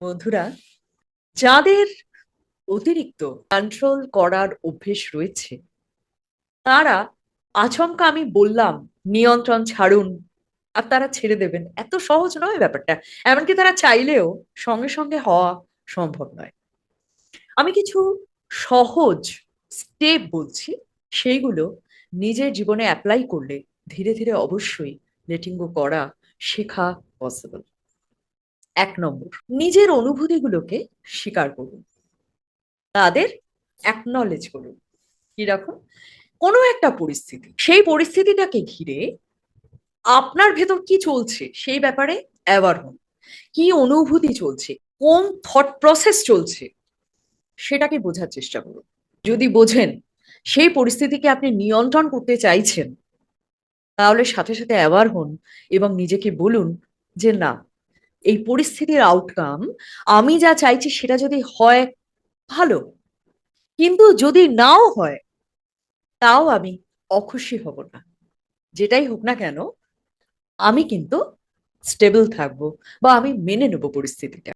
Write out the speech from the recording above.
বন্ধুরা, যাদের অতিরিক্ত কন্ট্রোল করার অভ্যেস রয়েছে, তারা আচমকা আমি বললাম নিয়ন্ত্রণ ছাড়ুন আর তারা ছেড়ে দেবেন, এত সহজ নয় ব্যাপারটা। এমনকি তারা চাইলেও সঙ্গে সঙ্গে হওয়া সম্ভব নয়। আমি কিছু সহজ স্টেপ বলছি, সেইগুলো নিজের জীবনে অ্যাপ্লাই করলে ধীরে ধীরে অবশ্যই লেটিং গো করা শেখা পসিবল। 1 নম্বর, নিজের অনুভূতিগুলোকে স্বীকার করুন, তাদের অ্যাকনলেজ করুন। কিরকম? কোনো একটা পরিস্থিতি, সেই পরিস্থিতিটাকে ঘিরে আপনার ভেতর কি চলছে সেই ব্যাপারে অ্যাওয়ার হন। কি অনুভূতি চলছে, কোন থট প্রসেস চলছে, সেটাকে বোঝার চেষ্টা করুন। যদি বোঝেন সেই পরিস্থিতিকে আপনি নিয়ন্ত্রণ করতে চাইছেন, তাহলে সাথে সাথে অ্যাওয়ার হন এবং নিজেকে বলুন যে না, এই পরিস্থিতির আউটকাম আমি যা চাইছি সেটা যদি হয় ভালো, কিন্তু যদি নাও হয় তাও আমি অখুশি হব না। যেটাই হোক না কেন, আমি কিন্তু স্টেবল থাকবো বা আমি মেনে নেব পরিস্থিতিটা।